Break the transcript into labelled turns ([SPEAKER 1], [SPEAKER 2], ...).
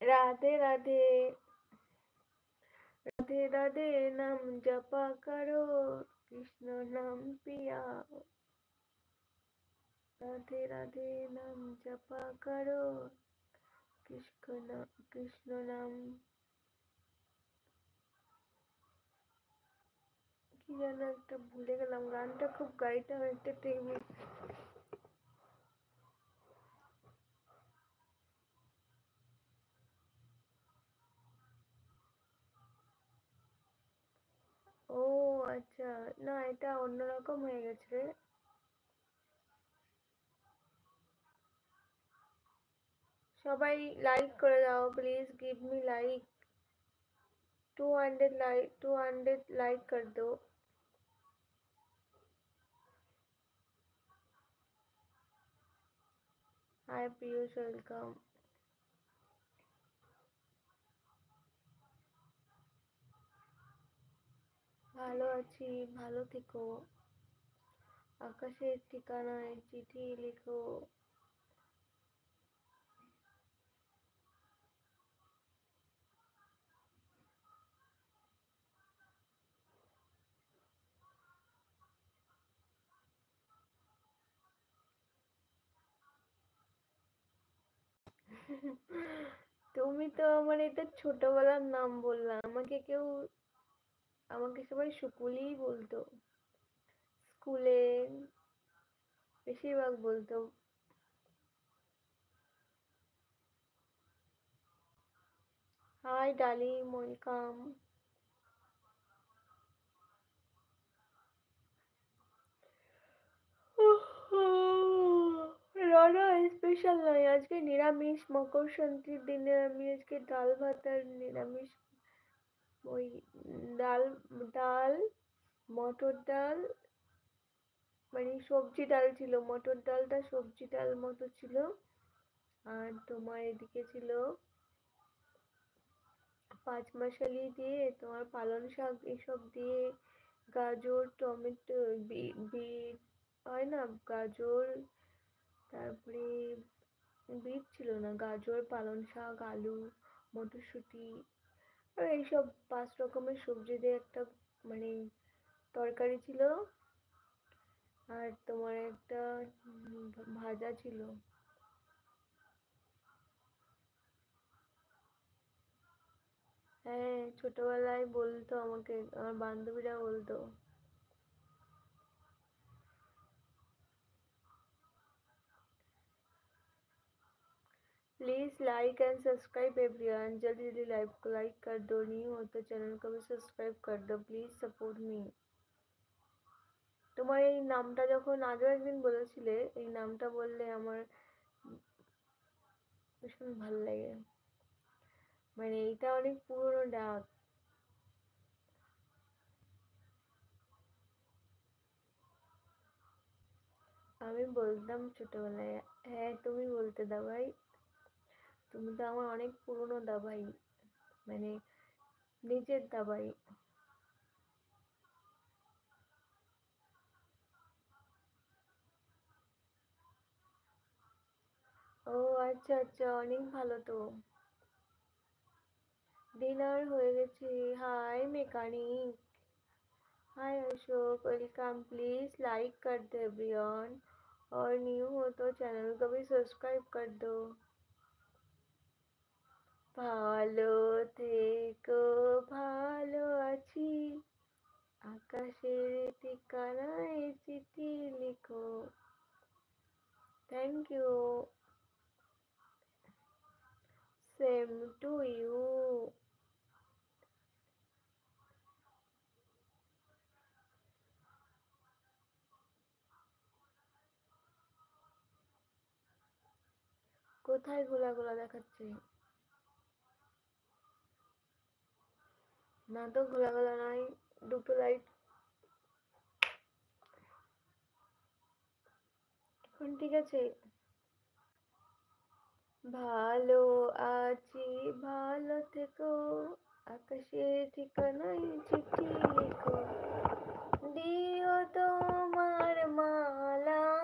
[SPEAKER 1] राधे राधे राधे राधे नाम जपा करो कृष्ण नाम पिया राधे राधे नाम जपा करो कृष्ण नाम কি যেন একটা ভুলে গেলাম গানটা খুব গাইতাম একটা টাইমে ও আচ্ছা না এটা অন্যরকম হয়ে গেছে রে সবাই লাইক করে দাও please give me like 200 like कर दो हाय पीयूष वेलकम ভালো আছি ভালো থেকো আকাশের ঠিকানায় চিঠি লিখো তুমি তো আমার এটা ছোটবেলার নাম বললা আমাকে সবাই সুকুলিই বলতো স্কুলে বেশিরভাগ বলতো হাই ডালিম ওয়েলকাম রানা স্পেশাল নয় আজকে নিরামিষ মকর সংক্রান্তির দিনে আমি আজকে ডাল ভাত আর নিরামিষ ওই ডাল ডাল মটর ডাল মানে সবজি ডাল ছিল মটর ডালটা সবজি ডাল মতো ছিল আর তোমার এদিকে ছিল পাঁচ মশালি দিয়ে তোমার পালং শাক এসব দিয়ে গাজর টমেটো বিট হয় না গাজর তারপরে বিট ছিল না গাজর পালং শাক আলু মটরশুঁটি আর এইসব 5 রকমের সবজি দিয়ে একটা মানে তরকারি ছিল আর তোমার একটা ভাজা ছিল হ্যাঁ ছোটবেলায় বলতো আমাকে আমার বান্ধবীরা বলতো please like and subscribe everyone जल्दी जल्दी लाइव को लाइक कर दो न्यू हो तो चैनल को भी सब्सक्राइब कर दो प्लीज सपोर्ट मी তোমার এই নামটা যখন আগেও একদিন বলেছিলে এই নামটা বললে আমার ভীষণ ভালো লাগে মানে এইটা অনেক পুরনো ডাক আমি বলতাম ছোটবেলায় হ্যাঁ তুমি বলতে দাবাই তুমি তো আমার অনেক পুরনো দাবাই মানে নিজের দাবাই ও আচ্ছা আচ্ছা অনেক ভালো তো ডিনার হয়ে গেছে hi mechanic hi Ashok welcome please like कर दो एवरीवन और न्यू हो तो चैनल को भी सब्सक्राइब कर दो ভালো থেকো ভালো আছি আকাশের ঠিকানায় চিঠি লিখো thank you same to you কোথায় গোলা গোলা দেখাচ্ছে না তো গোলা গোলা নাই দুটো লাইট এখন ঠিক আছে ভালো আছি ভালো থেকো আকাশের ঠিকানায় চিঠি লিখো দিও তোমার মালা